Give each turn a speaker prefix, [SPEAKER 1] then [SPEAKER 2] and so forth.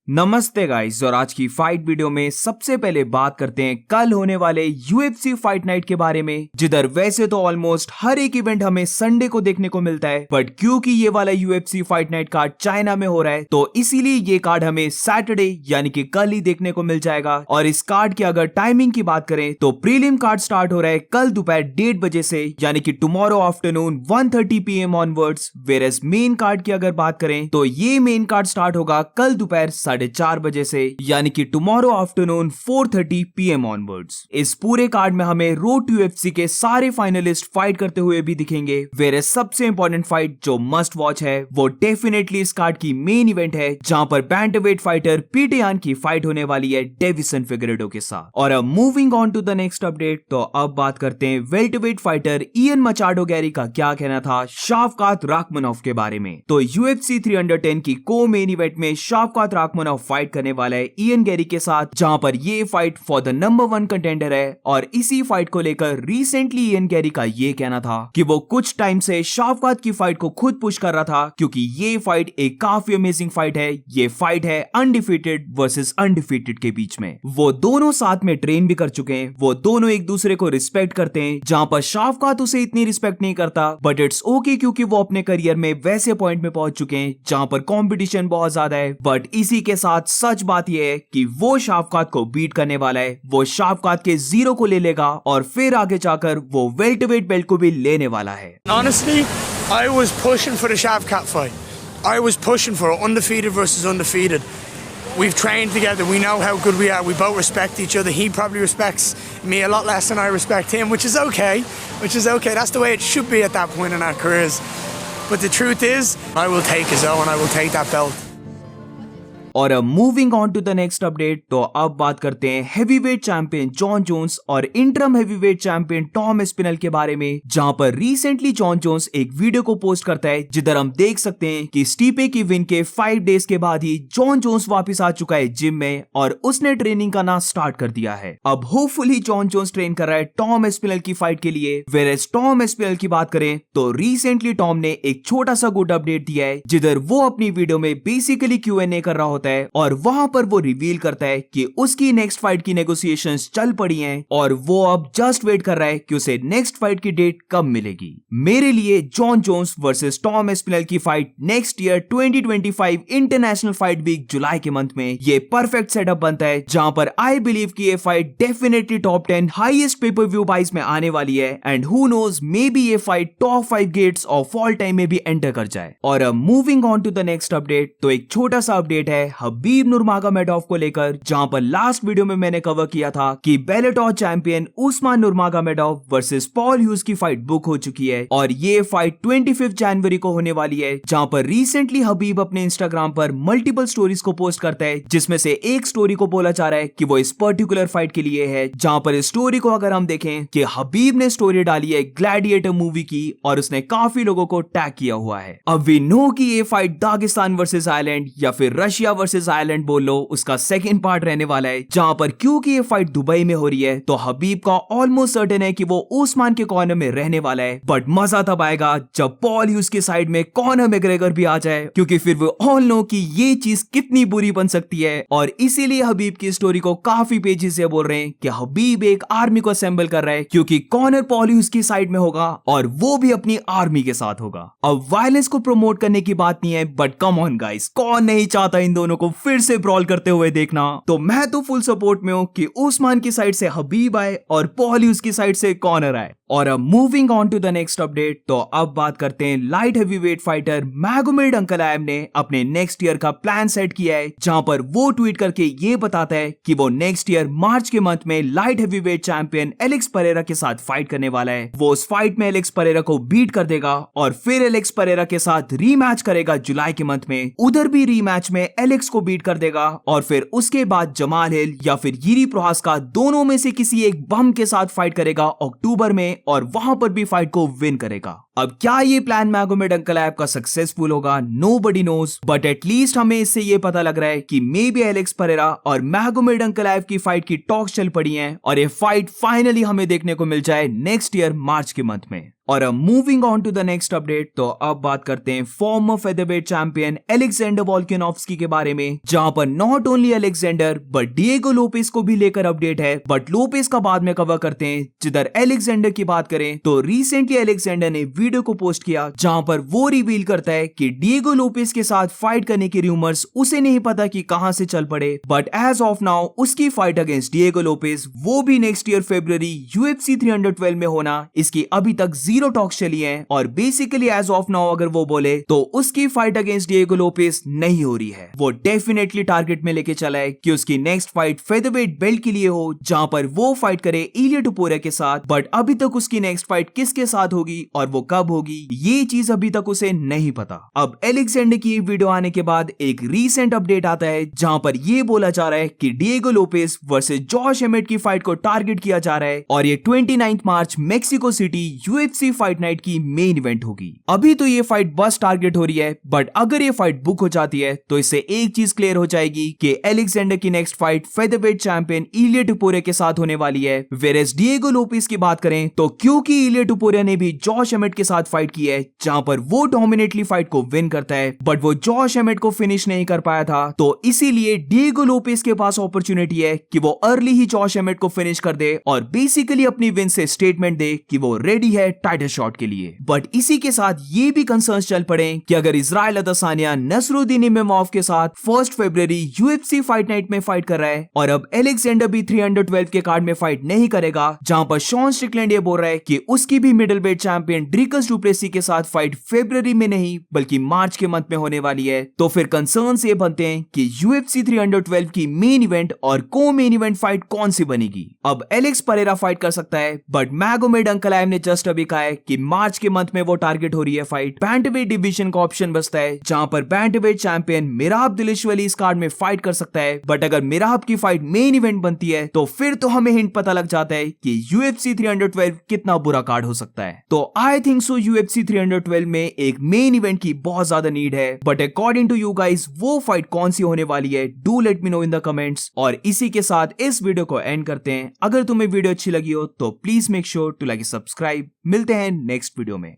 [SPEAKER 1] नमस्ते गाइस, और आज की फाइट वीडियो में सबसे पहले बात करते हैं कल होने वाले यूएफसी फाइट नाइट के बारे में, जिधर वैसे तो ऑलमोस्ट हर एक इवेंट हमें संडे को देखने को मिलता है, बट क्योंकि ये वाला UFC fight night card China में हो रहा है तो इसीलिए ये कार्ड हमें सैटरडे यानी कि कल ही देखने को मिल जाएगा। और इस कार्ड की अगर टाइमिंग की बात करें तो प्रीलिम कार्ड स्टार्ट हो रहा है कल दोपहर 1:30 बजे से, यानी कि tomorrow afternoon 1:30 PM onwards. Whereas main card की अगर बात करें तो ये मेन कार्ड स्टार्ट होगा कल दोपहर 4:30 बजे से, यानी कि टुमारो आफ्टरनून 4:30 PM ऑनवर्ड्स। इस पूरे कार्ड में हमें रोड टू यूएफसी के सारे फाइनलिस्ट फाइट करते हुए भी दिखेंगे। वेयर सबसे इंपॉर्टेंट फाइट जो मस्ट वॉच है वो डेफिनेटली इस कार्ड की मेन इवेंट है, जहां पर बैंटरवेट फाइटर पीटर यान की फाइट होने वाली है डेविसन फिगरेडो के साथ। और अब moving on to the next update, तो अब बात करते हैं welterweight fighter Ian Machado Garry का क्या कहना था शावकात राखमनोफ के बारे में। तो यूएफसी 310 की को मेन इवेंट में शावकात राखमनोफ फाइट करने वाला है इयन गैरी के साथ, जहां पर ये fight for the number 1 contender है। और इसी फाइट को लेकर रिसेंटली इयन गैरी का ये कहना था कि वो कुछ टाइम से शावकात की फाइट को खुद पुश कर रहा था, क्योंकि ये फाइट एक काफी अमेजिंग फाइट है। ये फाइट है अनडिफीटेड वर्सेस अनडिफीटेड के बीच में। वो दोनों साथ में ट्रेन भी कर चुके हैं, वो दोनों एक दूसरे को रिस्पेक्ट करते हैं, जहां पर शावकात उसे इतनी रिस्पेक्ट नहीं करता, बट इट्स ओके क्योंकि वो अपने करियर में वैसे पॉइंट में पहुंच चुके हैं जहां पर कंपटीशन बहुत ज्यादा है। बट इसी के साथ सच बात यह है कि वो शावकात को बीट करने वाला है, वो शावकात के 0 को ले लेगा और फिर आगे जाकर वो वेल्टरवेट बेल्ट को भी लेने वाला है।
[SPEAKER 2] Honestly, I was pushing for the Shavkat fight. I was pushing for undefeated versus undefeated. We've trained together. We know how good we are. We both respect each other. He probably respects me a lot less than I respect him, which is okay. That's the way it should be at that point in our careers. But the truth is, I will take his own. I will take that belt.
[SPEAKER 1] और अब moving on to the next update, तो अब बात करते हैं heavyweight champion Jon Jones और interim heavyweight champion Tom Aspinall के बारे में, जहां पर रिसेंटली जॉन जोन्स एक वीडियो को पोस्ट करता है जिधर हम देख सकते हैं कि स्टीपे की विन के 5 डेज के बाद ही जॉन जोन्स वापस आ चुका है जिम में और उसने ट्रेनिंग करना स्टार्ट कर दिया है। अब होपफुली जॉन जोन्स ट्रेन कर रहा है टॉम एस्पिनल की फाइट के लिए। वेयरएज टॉम एस्पिनल की बात करें तो रिसेंटली टॉम ने एक छोटा सा गुड अपडेट दिया है, जिधर वो अपनी वीडियो में बेसिकली Q&A कर रहा होता है और वहां पर वो रिवील करता है कि उसकी नेक्स्ट फाइट की नेगोशिएशंस चल पड़ी हैं और वो अब जस्ट वेट कर रहा है कि उसे नेक्स्ट फाइट की डेट कब मिलेगी। मेरे लिए John Jones versus Tom Aspinall की fight next year 2025 international fight week जुलाई के मंथ में ये परफेक्ट सेटअप बनता है, जहां पर आई बिलीव कि ये fight definitely top 10 highest pay per view buys में आने वाली है। And who knows, maybe ये fight top 5 gates of all time में भी एंटर कर जाए। और अब moving on to the next update, तो एक छोटा सा अपडेट है हबीब नूरमागोमेडोव को लेकर, जहां पर लास्ट वीडियो में मैंने कवर किया था कि Bellator champion Usman Nurmagomedov versus Paul Hughes की फाइट बुक हो चुकी है और ये फाइट 25 जनवरी को होने वाली है। जहां पर रिसेंटली हबीब अपने इंस्टाग्राम पर मल्टीपल स्टोरीज को पोस्ट करता है, जिसमें से एक स्टोरी को बोला जा रहा है कि वो इस पर्टिकुलर फाइट के लिए है। जहां पर इस स्टोरी को अगर हम देखें कि हबीब ने स्टोरी डाली है ग्लैडिएटर मूवी की और उसने काफी लोगों को टैग किया हुआ है। अब वी नो कि ये फाइट दागिस्तान वर्सेस आयरलैंड या फिर रशिया वर्सेस आयरलैंड बोल लो, उसका सेकंड पार्ट रहने वाला है। जहां पर क्योंकि ये फाइट दुबई में हो रही है तो हबीब का ऑलमोस्ट सर्टेन है कि वो उस्मान के कॉर्नर में रहने वाला है। बट मजा तब आएगा जब पॉल ह्यूज के साइड में कॉनर मैग्रेगर भी आ जाए, क्योंकि फिर वो ऑल नो कि ये चीज कितनी बुरी बन सकती है। और इसीलिए हबीब की स्टोरी को काफी पेजेस से बोल रहे हैं कि हबीब एक आर्मी को असेंबल कर रहा है, क्योंकि कॉनर पॉल ह्यूज की साइड में होगा और वो भी अपनी आर्मी के साथ होगा। अब वायलेंस को प्रमोट करने की बात नहीं है, बट कम ऑन गाइस, कौन नहीं चाहता इन दोनों को फिर से ब्रॉल करते हुए देखना। तो मैं तो फुल सपोर्ट में हूं कि उस्मान की साइड से हबीब आए और पॉल ह्यूज की साइड से कॉनर आए। और अब moving on to the next update, तो अब बात करते हैं light heavyweight fighter Magomed Ankalaev ने अपने नेक्स्ट ईयर का प्लान सेट किया है, जहां पर वो ट्वीट करके ये बताता है कि वो नेक्स्ट ईयर मार्च के मंथ में light heavyweight champion Alex Pereira के साथ फाइट करने वाला है। वो उस फाइट में एलेक्स परेरा को बीट कर देगा और फिर एलेक्स परेरा के साथ रीमैच करेगा जुलाई के मंथ में। उधर भी रीमैच में एलेक्स को बीट कर देगा और फिर उसके बाद जमाल हिल या फिर यिरी प्रोहास्का दोनों में से किसी एक बम के साथ फाइट करेगा अक्टूबर में और वहां पर भी फाइट को विन करेगा। अब क्या ये प्लान मैगोमेड अंकलाएव का सक्सेसफुल होगा, नोबडी नोज, बट एटलीस्ट हमें इससे ये पता लग रहा है कि मे बी एलेक्स परेरा और मैगोमेड अंकलाएव की फाइट की टॉक्स चल पड़ी हैं और ये फाइट फाइनली हमें देखने को मिल जाए नेक्स्ट ईयर मार्च के मंथ में। और अब moving on to the next update, तो अब बात करते हैं former featherweight champion Alexander Volkanovski के बारे में, जहां पर not only Alexander but Diego Lopes को भी लेकर अपडेट है, बट लोपेस का बाद में कवर करते हैं। जिधर अलेक्जेंडर की बात करें तो रिसेंटली अलेक्जेंडर ने वीडियो को पोस्ट किया जहां पर वो रिवील करता है कि डिएगो लोपेस के साथ फाइट करने की रूमर्स उसे नहीं पता कि कहां से चल पड़े, बट एज ऑफ नाउ उसकी फाइट अगेंस्ट डिएगो लोपेस वो भी नेक्स्ट ईयर फरवरी UFC 312 में होना, इसकी अभी तक जीरो टॉक्स चली हैं और बेसिकली एज ऑफ नाउ अगर वो बोले तो उसकी फाइट अगेंस्ट डिएगो लोपेस नहीं हो रही है। वो डेफिनेटली टारगेट में लेके चला है कि उसकी नेक्स्ट फाइट फेदरवेट बेल्ट के लिए हो, जहां पर वो फाइट करे इलिया टुपुरिया के साथ, बट अभी तक उसकी नेक्स्ट फाइट किसके साथ होगी और वो कब होगी ये चीज अभी तक उसे नहीं पता। अब अलेक्जेंडर की वीडियो आने के बाद एक रीसेंट अपडेट आता है जहां पर ये बोला जा रहा है कि डिएगो लोपेस वर्सेस जॉश एमेट की फाइट को टारगेट किया जा रहा है और ये 29 मार्च Mexico City UFC fight night की मेन इवेंट होगी। अभी तो ये फाइट बस टारगेट हो रही है, बट अगर ये फाइट बुक हो जाती है तो इससे एक चीज क्लियर हो जाएगी कि अलेक्जेंडर की नेक्स्ट फाइट फेदरवेट चैंपियन इलिया टुपुरिया के साथ होने वाली है। वेरेस डिएगो लोपेस की बात करें तो क्योंकि इलिया टुपुरिया ने भी जॉश एमेट के साथ फाइट की है जहां पर वो डोमिनेटली फाइट को विन करता है, बट वो जॉश एमेट को फिनिश नहीं कर पाया था, तो इसीलिए डिएगो लोपेस के पास अपॉर्चुनिटी है कि वो अर्ली ही जॉश एमेट को फिनिश कर दे और बेसिकली अपनी विन से स्टेटमेंट दे कि वो रेडी है टाइटल शॉट के लिए। बट इसी के साथ ये भी कंसर्न्स चल पड़े कि अगर इजराइल अदसानिया नसरुद्दीन इमामोव के साथ 1 फरवरी UFC फाइट नाइट में फाइट कर रहा है और अब अलेक्जेंडर भी 312 के कार्ड में फाइट नहीं करेगा, जहां पर शॉन स्ट्रिकलैंड ये बोल रहा है कि उसकी भी middle weight champion Dricus du Plessis के साथ फाइट फरवरी में नहीं बल्कि मार्च के मंथ में होने वाली है, तो फिर कंसर्न्स ये बनते हैं कि UFC 312 की मेन इवेंट और को मेन इवेंट फाइट कौन सी बनेगी। अब एलेक्स परेरा फाइट कर सकता है, बट मैगोमेड अंकलाएव ने जस्ट अभी कहा है कि मार्च के मंथ में वो टारगेट हो रही है फाइट। बैंटवेट डिवीजन का ऑप्शन बचता है जहां पर बैंटवेट चैंपियन मिराब दिलिशवली इस कार्ड में फाइट कर सकता है, बट अगर मिराब की फाइट मेन इवेंट बनती है तो फिर तो हमें हिंट पता लग जाता है कि UFC 312 कितना बुरा कार्ड हो सकता है। तो आई थिंक सो UFC 312 में एक मेन इवेंट की बहुत ज्यादा नीड है, but according to you guys वो फाइट कौन सी होने वाली है, do let me know in the comments. और इसी के साथ इस वीडियो को एंड करते हैं। अगर तुम्हें वीडियो अच्छी लगी हो तो please make sure to like subscribe. मिलते हैं नेक्स्ट वीडियो में।